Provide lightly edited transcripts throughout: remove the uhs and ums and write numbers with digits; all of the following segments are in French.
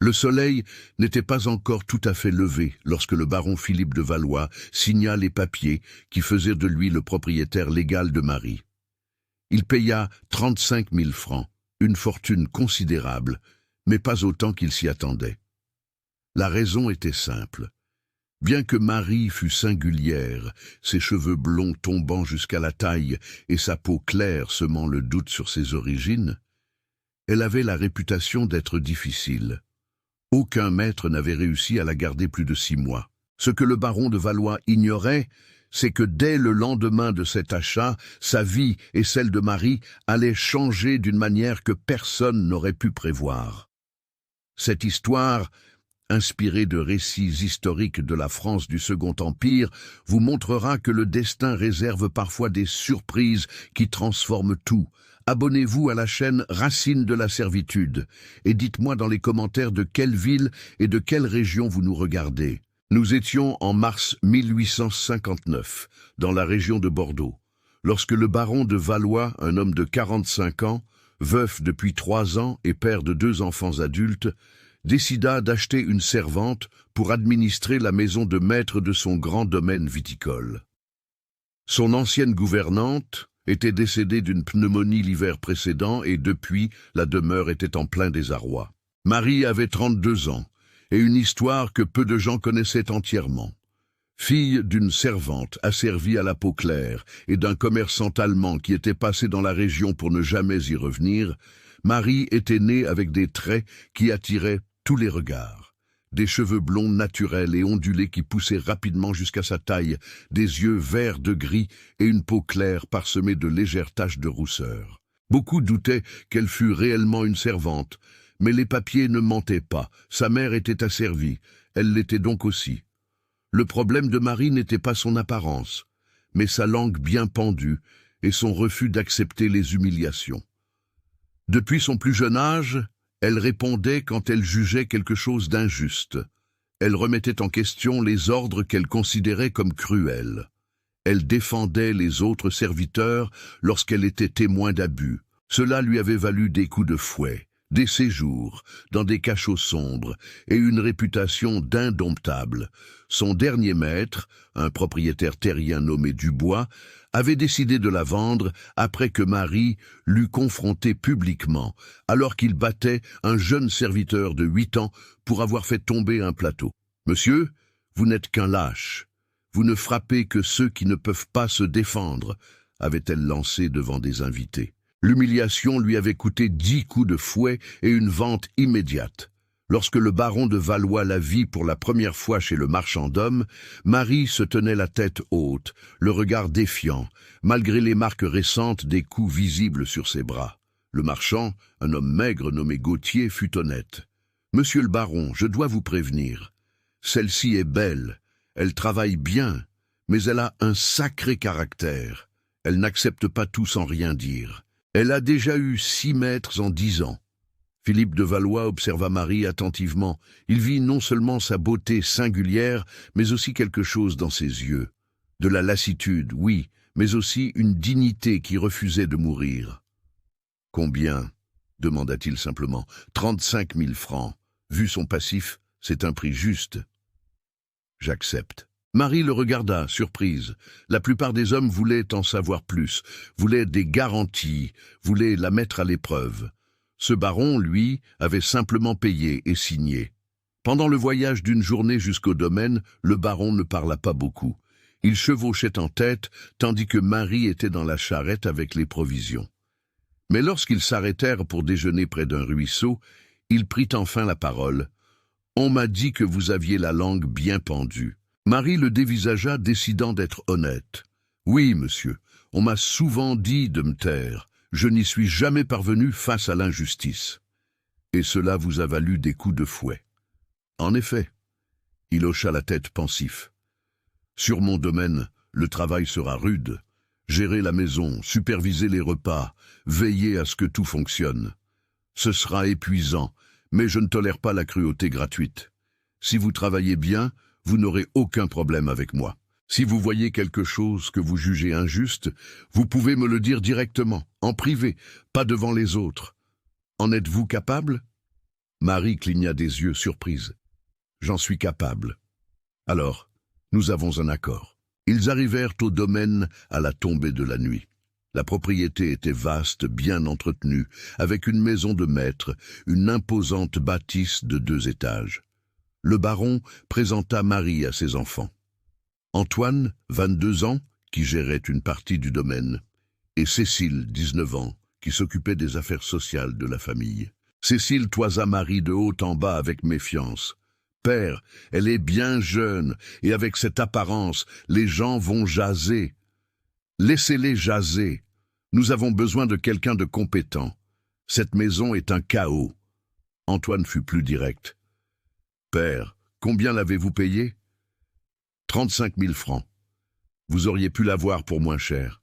Le soleil n'était pas encore tout à fait levé lorsque le baron Philippe de Valois signa les papiers qui faisaient de lui le propriétaire légal de Marie. Il paya 35 000 francs, une fortune considérable, mais pas autant qu'il s'y attendait. La raison était simple. Bien que Marie fût singulière, ses cheveux blonds tombant jusqu'à la taille et sa peau claire semant le doute sur ses origines, elle avait la réputation d'être difficile. Aucun maître n'avait réussi à la garder plus de 6 mois. Ce que le baron de Valois ignorait, c'est que dès le lendemain de cet achat, sa vie et celle de Marie allaient changer d'une manière que personne n'aurait pu prévoir. Cette histoire, inspirée de récits historiques de la France du Second Empire, vous montrera que le destin réserve parfois des surprises qui transforment tout. Abonnez-vous à la chaîne Racines de la Servitude et dites-moi dans les commentaires de quelle ville et de quelle région vous nous regardez. Nous étions en mars 1859, dans la région de Bordeaux, lorsque le baron de Valois, un homme de 45 ans, veuf depuis 3 ans et père de 2 enfants adultes, décida d'acheter une servante pour administrer la maison de maître de son grand domaine viticole. Son ancienne gouvernante était décédée d'une pneumonie l'hiver précédent et depuis, la demeure était en plein désarroi. Marie avait 32 ans et une histoire que peu de gens connaissaient entièrement. Fille d'une servante asservie à la peau claire et d'un commerçant allemand qui était passé dans la région pour ne jamais y revenir, Marie était née avec des traits qui attiraient tous les regards. Des cheveux blonds naturels et ondulés qui poussaient rapidement jusqu'à sa taille, des yeux verts de gris et une peau claire parsemée de légères taches de rousseur. Beaucoup doutaient qu'elle fût réellement une servante, mais les papiers ne mentaient pas. Sa mère était asservie, elle l'était donc aussi. Le problème de Marie n'était pas son apparence, mais sa langue bien pendue et son refus d'accepter les humiliations. Depuis son plus jeune âge, elle répondait quand elle jugeait quelque chose d'injuste. Elle remettait en question les ordres qu'elle considérait comme cruels. Elle défendait les autres serviteurs lorsqu'elle était témoin d'abus. Cela lui avait valu des coups de fouet, des séjours dans des cachots sombres et une réputation d'indomptable. Son dernier maître, un propriétaire terrien nommé Dubois, avait décidé de la vendre après que Marie l'eut confrontée publiquement, alors qu'il battait un jeune serviteur de 8 ans pour avoir fait tomber un plateau. « Monsieur, vous n'êtes qu'un lâche. Vous ne frappez que ceux qui ne peuvent pas se défendre », avait-elle lancé devant des invités. L'humiliation lui avait coûté 10 coups de fouet et une vente immédiate. Lorsque le baron de Valois la vit pour la première fois chez le marchand d'hommes, Marie se tenait la tête haute, le regard défiant, malgré les marques récentes des coups visibles sur ses bras. Le marchand, un homme maigre nommé Gauthier, fut honnête. « Monsieur le baron, je dois vous prévenir. Celle-ci est belle, elle travaille bien, mais elle a un sacré caractère. Elle n'accepte pas tout sans rien dire. Elle a déjà eu 6 maîtres en 10 ans. » Philippe de Valois observa Marie attentivement. Il vit non seulement sa beauté singulière, mais aussi quelque chose dans ses yeux. De la lassitude, oui, mais aussi une dignité qui refusait de mourir. « Combien ?» demanda-t-il simplement. « 35 000 francs. Vu son passif, c'est un prix juste. »« J'accepte. » Marie le regarda, surprise. La plupart des hommes voulaient en savoir plus, voulaient des garanties, voulaient la mettre à l'épreuve. Ce baron, lui, avait simplement payé et signé. Pendant le voyage d'une journée jusqu'au domaine, le baron ne parla pas beaucoup. Il chevauchait en tête, tandis que Marie était dans la charrette avec les provisions. Mais lorsqu'ils s'arrêtèrent pour déjeuner près d'un ruisseau, il prit enfin la parole. « On m'a dit que vous aviez la langue bien pendue. » Marie le dévisagea, décidant d'être honnête. « Oui, monsieur, on m'a souvent dit de me taire. Je n'y suis jamais parvenu face à l'injustice. Et cela vous a valu des coups de fouet. » En effet, il hocha la tête pensif. « Sur mon domaine, le travail sera rude. Gérer la maison, superviser les repas, veiller à ce que tout fonctionne. Ce sera épuisant, mais je ne tolère pas la cruauté gratuite. Si vous travaillez bien, vous n'aurez aucun problème avec moi. Si vous voyez quelque chose que vous jugez injuste, vous pouvez me le dire directement, en privé, pas devant les autres. En êtes-vous capable ? Marie cligna des yeux surprise. « J'en suis capable. Alors, nous avons un accord. » Ils arrivèrent au domaine à la tombée de la nuit. La propriété était vaste, bien entretenue, avec une maison de maître, une imposante bâtisse de 2 étages. Le baron présenta Marie à ses enfants. Antoine, 22 ans, qui gérait une partie du domaine, et Cécile, 19 ans, qui s'occupait des affaires sociales de la famille. Cécile toisa Marie de haut en bas avec méfiance. « Père, elle est bien jeune, et avec cette apparence, les gens vont jaser. Laissez-les jaser. Nous avons besoin de quelqu'un de compétent. Cette maison est un chaos. » Antoine fut plus direct. « Père, combien l'avez-vous payé ?»« 35 000 francs. Vous auriez pu l'avoir pour moins cher. »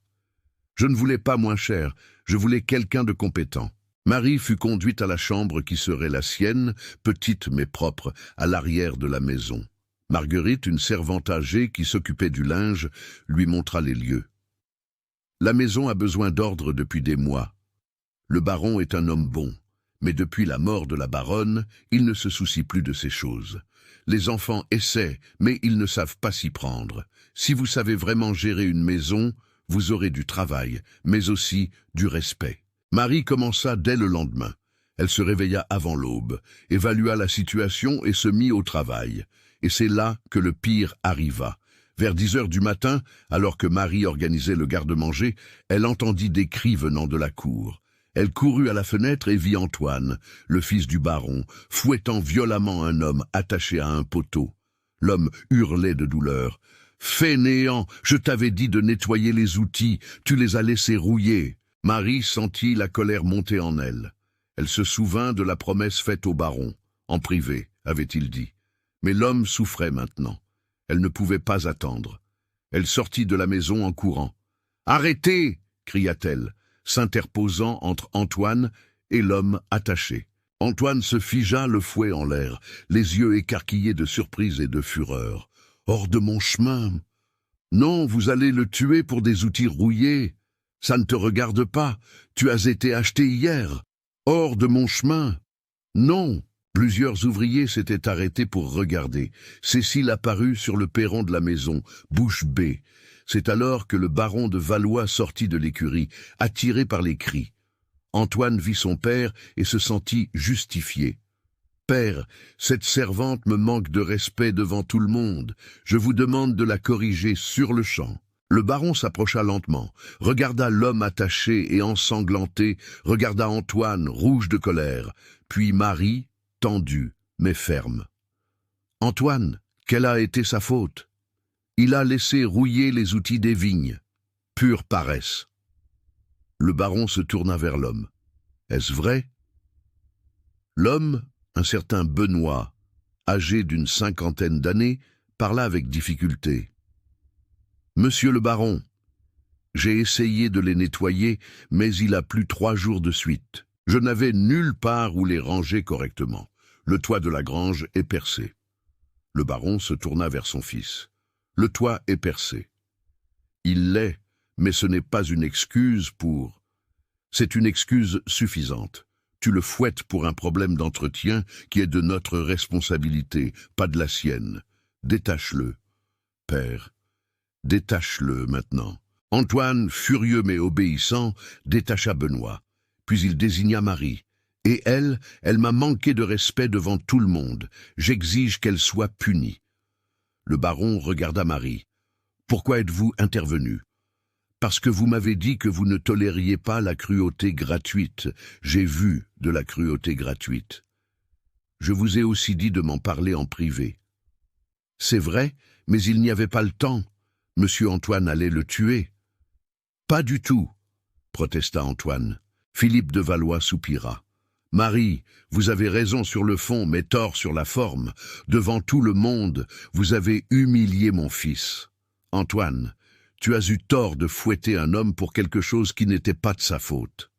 « Je ne voulais pas moins cher, je voulais quelqu'un de compétent. » Marie fut conduite à la chambre qui serait la sienne, petite mais propre, à l'arrière de la maison. Marguerite, une servante âgée qui s'occupait du linge, lui montra les lieux. « La maison a besoin d'ordre depuis des mois. Le baron est un homme bon, mais depuis la mort de la baronne, il ne se soucie plus de ces choses. Les enfants essaient, mais ils ne savent pas s'y prendre. Si vous savez vraiment gérer une maison, vous aurez du travail, mais aussi du respect. » Marie commença dès le lendemain. Elle se réveilla avant l'aube, évalua la situation et se mit au travail. Et c'est là que le pire arriva. Vers 10 heures du matin, alors que Marie organisait le garde-manger, elle entendit des cris venant de la cour. Elle courut à la fenêtre et vit Antoine, le fils du baron, fouettant violemment un homme attaché à un poteau. L'homme hurlait de douleur. « Fainéant, je t'avais dit de nettoyer les outils, tu les as laissés rouiller. » Marie sentit la colère monter en elle. Elle se souvint de la promesse faite au baron, en privé, avait-il dit. Mais l'homme souffrait maintenant. Elle ne pouvait pas attendre. Elle sortit de la maison en courant. « Arrêtez !» cria-t-elle, s'interposant entre Antoine et l'homme attaché. Antoine se figea, le fouet en l'air, les yeux écarquillés de surprise et de fureur. « Hors de mon chemin ! Non, vous allez le tuer pour des outils rouillés. Ça ne te regarde pas, tu as été acheté hier. Hors de mon chemin. » Non. Plusieurs ouvriers s'étaient arrêtés pour regarder. Cécile apparut sur le perron de la maison, bouche bée. C'est alors que le baron de Valois sortit de l'écurie, attiré par les cris. Antoine vit son père et se sentit justifié. « Père, cette servante me manque de respect devant tout le monde. Je vous demande de la corriger sur-le-champ. » Le baron s'approcha lentement, regarda l'homme attaché et ensanglanté, regarda Antoine, rouge de colère, puis Marie, tendue, mais ferme. « Antoine, quelle a été sa faute? Il a laissé rouiller les outils des vignes. Pure paresse. » Le baron se tourna vers l'homme. « Est-ce vrai ?» L'homme, un certain Benoît, âgé d'une 50aine d'années, parla avec difficulté. « Monsieur le baron, j'ai essayé de les nettoyer, mais il a plu 3 jours de suite. Je n'avais nulle part où les ranger correctement. Le toit de la grange est percé. » Le baron se tourna vers son fils. « Le toit est percé. Il l'est, mais ce n'est pas une excuse pour... C'est une excuse suffisante. Tu le fouettes pour un problème d'entretien qui est de notre responsabilité, pas de la sienne. Détache-le. Père, détache-le maintenant. » Antoine, furieux mais obéissant, détacha Benoît. Puis il désigna Marie. « Et elle m'a manqué de respect devant tout le monde. J'exige qu'elle soit punie. » Le baron regarda Marie. « Pourquoi êtes-vous intervenu ? » « Parce que vous m'avez dit que vous ne tolériez pas la cruauté gratuite. J'ai vu de la cruauté gratuite. Je vous ai aussi dit de m'en parler en privé. » « C'est vrai, mais il n'y avait pas le temps. Monsieur Antoine allait le tuer. »« Pas du tout, » protesta Antoine. Philippe de Valois soupira. « Marie, vous avez raison sur le fond, mais tort sur la forme. Devant tout le monde, vous avez humilié mon fils. Antoine, tu as eu tort de fouetter un homme pour quelque chose qui n'était pas de sa faute. »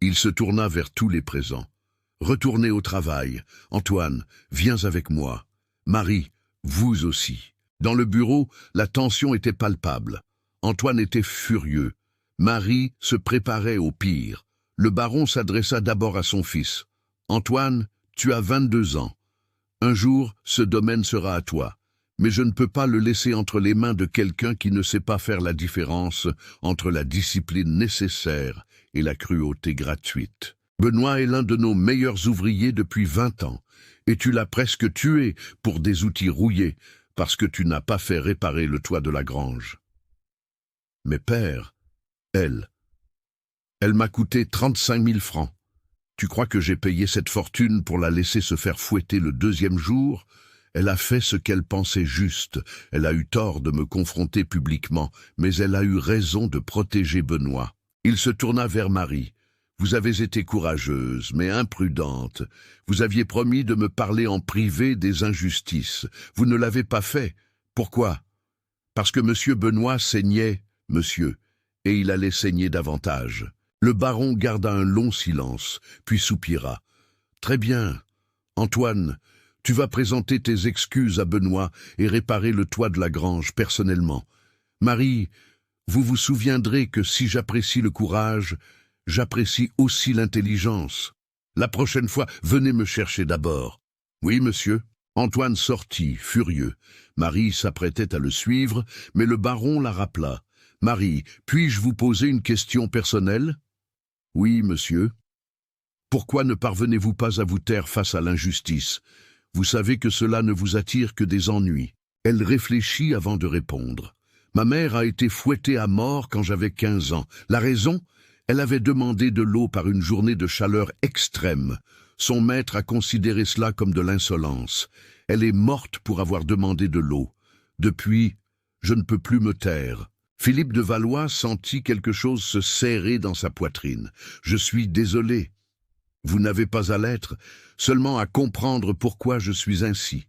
Il se tourna vers tous les présents. « Retournez au travail. Antoine, viens avec moi. Marie, vous aussi. » Dans le bureau, la tension était palpable. Antoine était furieux. Marie se préparait au pire. Le baron s'adressa d'abord à son fils. « Antoine, Tu as 22 ans. Un jour, ce domaine sera à toi. Mais je ne peux pas le laisser entre les mains de quelqu'un qui ne sait pas faire la différence entre la discipline nécessaire et la cruauté gratuite. Benoît est l'un de nos meilleurs ouvriers depuis 20 ans, et tu l'as presque tué pour des outils rouillés, parce que tu n'as pas fait réparer le toit de la grange. Mais père, elle m'a coûté 35 000 francs. Tu crois que j'ai payé cette fortune pour la laisser se faire fouetter le deuxième jour ? Elle a fait ce qu'elle pensait juste. Elle a eu tort de me confronter publiquement, mais elle a eu raison de protéger Benoît. Il se tourna vers Marie. Vous avez été courageuse, mais imprudente. Vous aviez promis de me parler en privé des injustices. Vous ne l'avez pas fait. Pourquoi? Parce que monsieur Benoît saignait, monsieur, et il allait saigner davantage. Le baron garda un long silence, puis soupira. Très bien. Antoine, tu vas présenter tes excuses à Benoît et réparer le toit de la grange personnellement. Marie, vous vous souviendrez que si j'apprécie le courage, j'apprécie aussi l'intelligence. La prochaine fois, venez me chercher d'abord. Oui, monsieur. Antoine sortit, furieux. Marie s'apprêtait à le suivre, mais le baron la rappela. Marie, puis-je vous poser une question personnelle? Oui, monsieur. Pourquoi ne parvenez-vous pas à vous taire face à l'injustice? Vous savez que cela ne vous attire que des ennuis. Elle réfléchit avant de répondre. Ma mère a été fouettée à mort quand j'avais 15 ans. La raison? Elle avait demandé de l'eau par une journée de chaleur extrême. Son maître a considéré cela comme de l'insolence. Elle est morte pour avoir demandé de l'eau. Depuis, je ne peux plus me taire. Philippe de Valois sentit quelque chose se serrer dans sa poitrine. Je suis désolé. Vous n'avez pas à l'être, seulement à comprendre pourquoi je suis ainsi.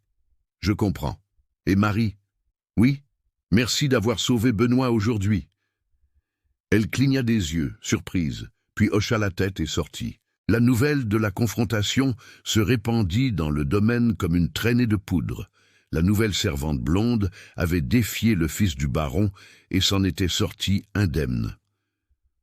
Je comprends. Et Marie? Oui, merci d'avoir sauvé Benoît aujourd'hui. Elle cligna des yeux, surprise, puis hocha la tête et sortit. La nouvelle de la confrontation se répandit dans le domaine comme une traînée de poudre. La nouvelle servante blonde avait défié le fils du baron et s'en était sortie indemne.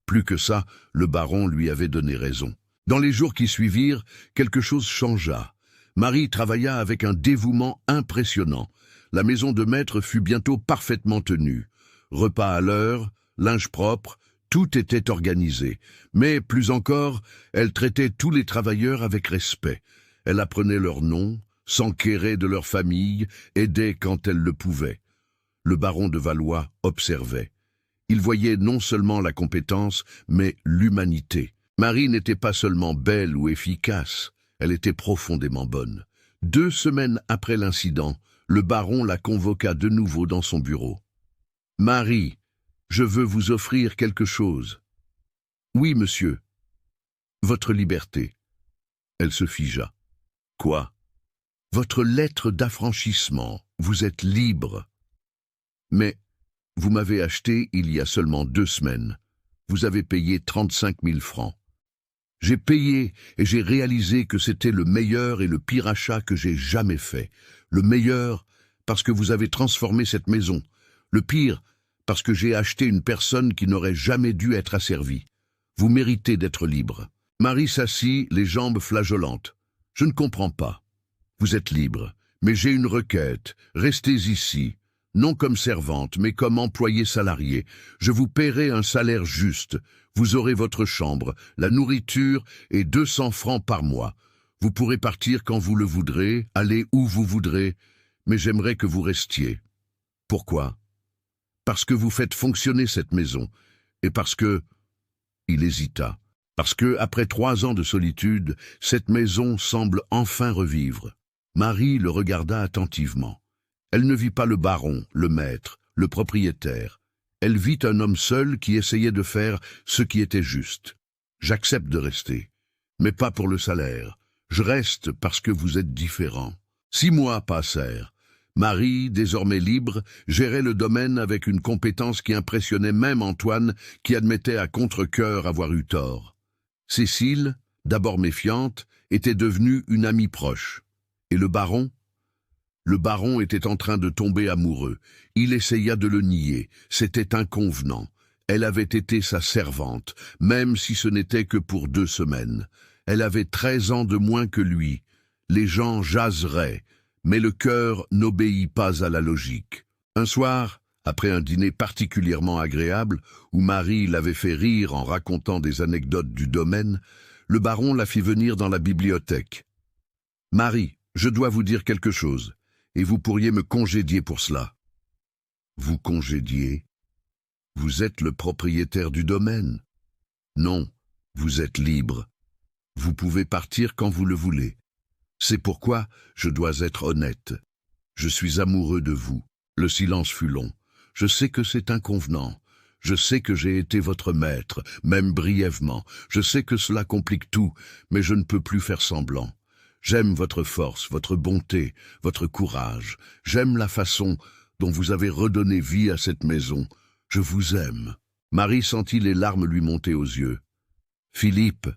Plus que ça, le baron lui avait donné raison. Dans les jours qui suivirent, quelque chose changea. Marie travailla avec un dévouement impressionnant. La maison de maître fut bientôt parfaitement tenue. Repas à l'heure, linge propre, tout était organisé. Mais, plus encore, elle traitait tous les travailleurs avec respect. Elle apprenait leurs noms, s'enquérait de leur famille, aidait quand elle le pouvait. Le baron de Valois observait. Il voyait non seulement la compétence, mais l'humanité. Marie n'était pas seulement belle ou efficace, elle était profondément bonne. 2 semaines après l'incident, le baron la convoqua de nouveau dans son bureau. « Marie, je veux vous offrir quelque chose. »« Oui, monsieur. »« Votre liberté. » Elle se figea. « Quoi ? » ?»« Votre lettre d'affranchissement. Vous êtes libre. »« Mais vous m'avez acheté il y a seulement 2 semaines. Vous avez payé 35 000 francs. J'ai payé et j'ai réalisé que c'était le meilleur et le pire achat que j'ai jamais fait. Le meilleur parce que vous avez transformé cette maison. Le pire parce que j'ai acheté une personne qui n'aurait jamais dû être asservie. Vous méritez d'être libre. » Marie s'assit, les jambes flageolantes. « Je ne comprends pas. Vous êtes libre, mais j'ai une requête. Restez ici. Non comme servante, mais comme employée salariée. Je vous paierai un salaire juste. Vous aurez votre chambre, la nourriture et 200 francs par mois. Vous pourrez partir quand vous le voudrez, aller où vous voudrez, mais j'aimerais que vous restiez. Pourquoi? Parce que vous faites fonctionner cette maison, et parce que... » Il hésita. Parce que, après 3 ans de solitude, cette maison semble enfin revivre. Marie le regarda attentivement. Elle ne vit pas le baron, le maître, le propriétaire. Elle vit un homme seul qui essayait de faire ce qui était juste. « J'accepte de rester, mais pas pour le salaire. Je reste parce que vous êtes différents. » 6 mois passèrent. Marie, désormais libre, gérait le domaine avec une compétence qui impressionnait même Antoine, qui admettait à contre-cœur avoir eu tort. Cécile, d'abord méfiante, était devenue une amie proche. Et le baron? Le baron était en train de tomber amoureux. Il essaya de le nier. C'était inconvenant. Elle avait été sa servante, même si ce n'était que pour 2 semaines. Elle avait 13 ans de moins que lui. les gens jaseraient, mais le cœur n'obéit pas à la logique. Un soir, après un dîner particulièrement agréable, où Marie l'avait fait rire en racontant des anecdotes du domaine, le baron la fit venir dans la bibliothèque. « Marie, je dois vous dire quelque chose, et vous pourriez me congédier pour cela. » « Vous congédier? Vous êtes le propriétaire du domaine. Non, vous êtes libre. Vous pouvez partir quand vous le voulez. C'est pourquoi je dois être honnête. Je suis amoureux de vous. » Le silence fut long. « Je sais que c'est inconvenant. Je sais que j'ai été votre maître, même brièvement. Je sais que cela complique tout, mais je ne peux plus faire semblant. J'aime votre force, votre bonté, votre courage. J'aime la façon dont vous avez redonné vie à cette maison. Je vous aime. » Marie sentit les larmes lui monter aux yeux. « Philippe !»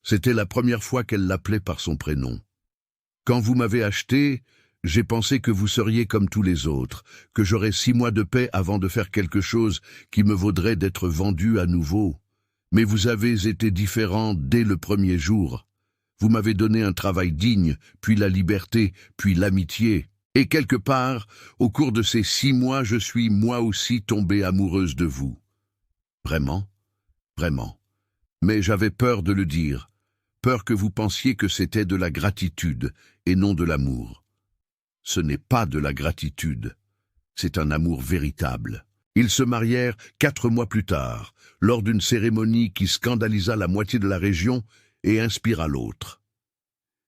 C'était la première fois qu'elle l'appelait par son prénom. « Quand vous m'avez acheté, j'ai pensé que vous seriez comme tous les autres, que j'aurais 6 mois de paix avant de faire quelque chose qui me vaudrait d'être vendu à nouveau. Mais vous avez été différent dès le premier jour. Vous m'avez donné un travail digne, puis la liberté, puis l'amitié. Et quelque part, au cours de ces 6 mois, je suis moi aussi tombée amoureuse de vous. Vraiment, vraiment. Mais j'avais peur de le dire, peur que vous pensiez que c'était de la gratitude et non de l'amour. Ce n'est pas de la gratitude, c'est un amour véritable. » Ils se marièrent 4 mois plus tard, lors d'une cérémonie qui scandalisa la moitié de la région et inspira l'autre.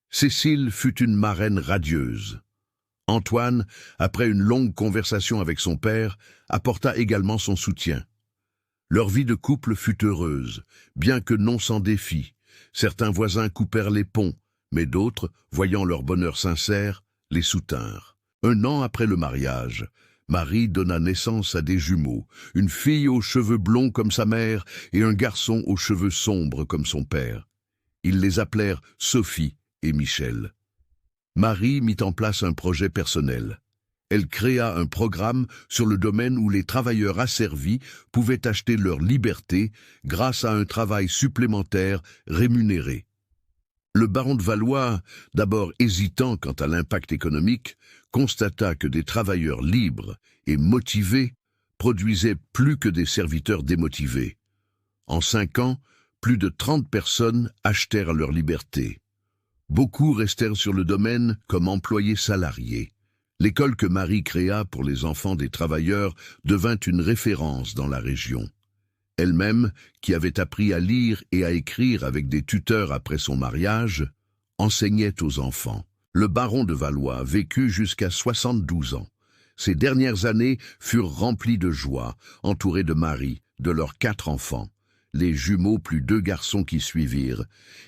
Cécile fut une marraine radieuse. Antoine, après une longue conversation avec son père, apporta également son soutien. Leur vie de couple fut heureuse, bien que non sans défis. Certains voisins coupèrent les ponts, mais d'autres, voyant leur bonheur sincère, les soutinrent. 1 an après le mariage, Marie donna naissance à des jumeaux, une fille aux cheveux blonds comme sa mère et un garçon aux cheveux sombres comme son père. Ils les appelèrent Sophie et Michel. Marie mit en place un projet personnel. Elle créa un programme sur le domaine où les travailleurs asservis pouvaient acheter leur liberté grâce à un travail supplémentaire rémunéré. Le baron de Valois, d'abord hésitant quant à l'impact économique, constata que des travailleurs libres et motivés produisaient plus que des serviteurs démotivés. En 5 ans, plus de 30 personnes achetèrent leur liberté. Beaucoup restèrent sur le domaine comme employés salariés. L'école que Marie créa pour les enfants des travailleurs devint une référence dans la région. Elle-même, qui avait appris à lire et à écrire avec des tuteurs après son mariage, enseignait aux enfants. Le baron de Valois vécut jusqu'à 72 ans. Ses dernières années furent remplies de joie, entouré de Marie, de leurs 4 enfants, les jumeaux plus 2 garçons qui suivirent,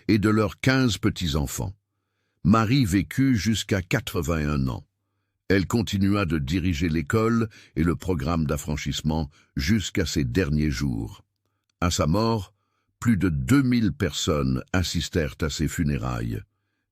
et de leurs 15 petits-enfants. Marie vécut jusqu'à 81 ans. Elle continua de diriger l'école et le programme d'affranchissement jusqu'à ses derniers jours. À sa mort, plus de 2000 personnes assistèrent à ses funérailles.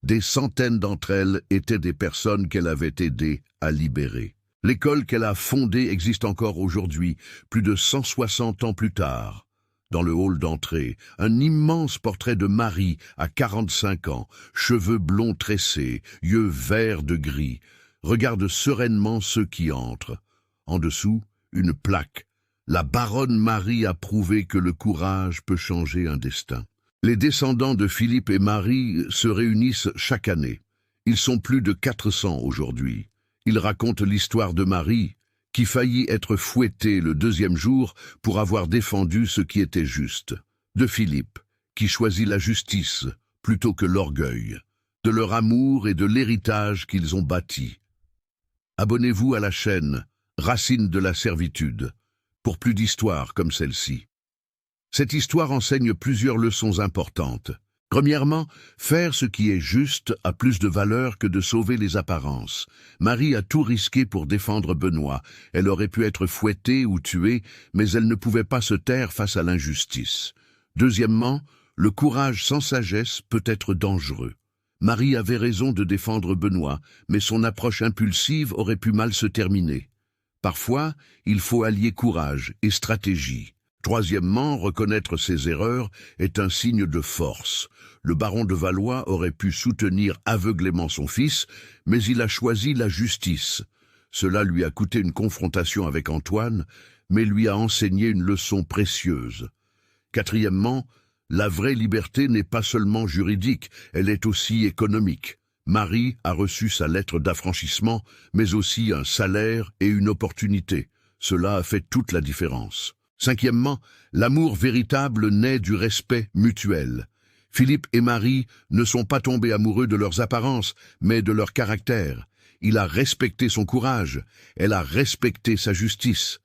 Des centaines d'entre elles étaient des personnes qu'elle avait aidées à libérer. L'école qu'elle a fondée existe encore aujourd'hui, plus de 160 ans plus tard. Dans le hall d'entrée, un immense portrait de Marie à 45 ans, cheveux blonds tressés, yeux verts de gris, regarde sereinement ceux qui entrent. En dessous, une plaque. La baronne Marie a prouvé que le courage peut changer un destin. Les descendants de Philippe et Marie se réunissent chaque année. Ils sont plus de 400 aujourd'hui. Ils racontent l'histoire de Marie, qui faillit être fouettée le 2e jour pour avoir défendu ce qui était juste. De Philippe, qui choisit la justice plutôt que l'orgueil. De leur amour et de l'héritage qu'ils ont bâti. Abonnez-vous à la chaîne Racines de la servitude pour plus d'histoires comme celle-ci. Cette histoire enseigne plusieurs leçons importantes. Premièrement, faire ce qui est juste a plus de valeur que de sauver les apparences. Marie a tout risqué pour défendre Benoît. Elle aurait pu être fouettée ou tuée, mais elle ne pouvait pas se taire face à l'injustice. Deuxièmement, le courage sans sagesse peut être dangereux. Marie avait raison de défendre Benoît, mais son approche impulsive aurait pu mal se terminer. Parfois, il faut allier courage et stratégie. Troisièmement, reconnaître ses erreurs est un signe de force. Le baron de Valois aurait pu soutenir aveuglément son fils, mais il a choisi la justice. Cela lui a coûté une confrontation avec Antoine, mais lui a enseigné une leçon précieuse. Quatrièmement, la vraie liberté n'est pas seulement juridique, elle est aussi économique. Marie a reçu sa lettre d'affranchissement, mais aussi un salaire et une opportunité. Cela a fait toute la différence. Cinquièmement, l'amour véritable naît du respect mutuel. Philippe et Marie ne sont pas tombés amoureux de leurs apparences, mais de leur caractère. Il a respecté son courage, elle a respecté sa justice.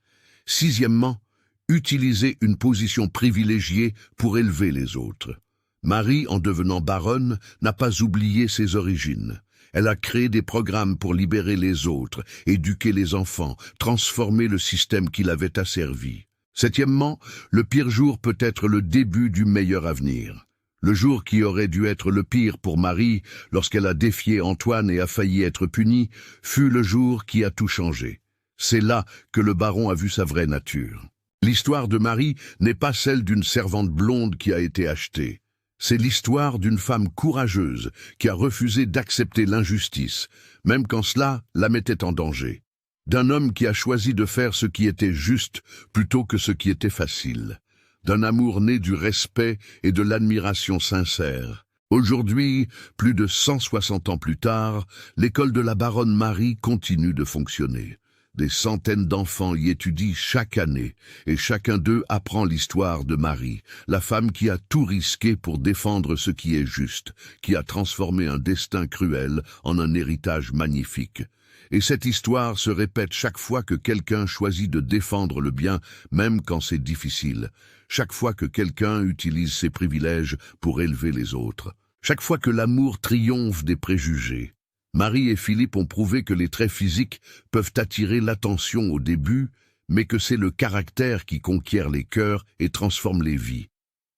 Sixièmement, utiliser une position privilégiée pour élever les autres. Marie, en devenant baronne, n'a pas oublié ses origines. Elle a créé des programmes pour libérer les autres, éduquer les enfants, transformer le système qui l'avait asservi. Septièmement, le pire jour peut être le début du meilleur avenir. Le jour qui aurait dû être le pire pour Marie, lorsqu'elle a défié Antoine et a failli être punie, fut le jour qui a tout changé. C'est là que le baron a vu sa vraie nature. L'histoire de Marie n'est pas celle d'une servante blonde qui a été achetée. C'est l'histoire d'une femme courageuse qui a refusé d'accepter l'injustice, même quand cela la mettait en danger. D'un homme qui a choisi de faire ce qui était juste plutôt que ce qui était facile. D'un amour né du respect et de l'admiration sincère. Aujourd'hui, plus de 160 ans plus tard, l'école de la baronne Marie continue de fonctionner. Des centaines d'enfants y étudient chaque année, et chacun d'eux apprend l'histoire de Marie, la femme qui a tout risqué pour défendre ce qui est juste, qui a transformé un destin cruel en un héritage magnifique. Et cette histoire se répète chaque fois que quelqu'un choisit de défendre le bien, même quand c'est difficile. Chaque fois que quelqu'un utilise ses privilèges pour élever les autres. Chaque fois que l'amour triomphe des préjugés. Marie et Philippe ont prouvé que les traits physiques peuvent attirer l'attention au début, mais que c'est le caractère qui conquiert les cœurs et transforme les vies.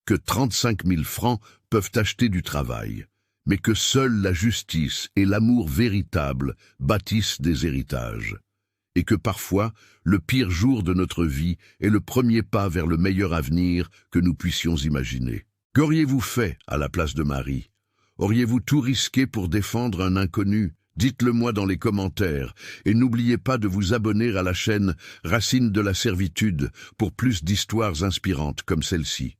Que 35 000 francs peuvent acheter du travail, mais que seule la justice et l'amour véritable bâtissent des héritages. Et que parfois, le pire jour de notre vie est le premier pas vers le meilleur avenir que nous puissions imaginer. Qu'auriez-vous fait à la place de Marie ? Auriez-vous tout risqué pour défendre un inconnu? Dites-le moi dans les commentaires et n'oubliez pas de vous abonner à la chaîne Racines de la Servitude pour plus d'histoires inspirantes comme celle-ci.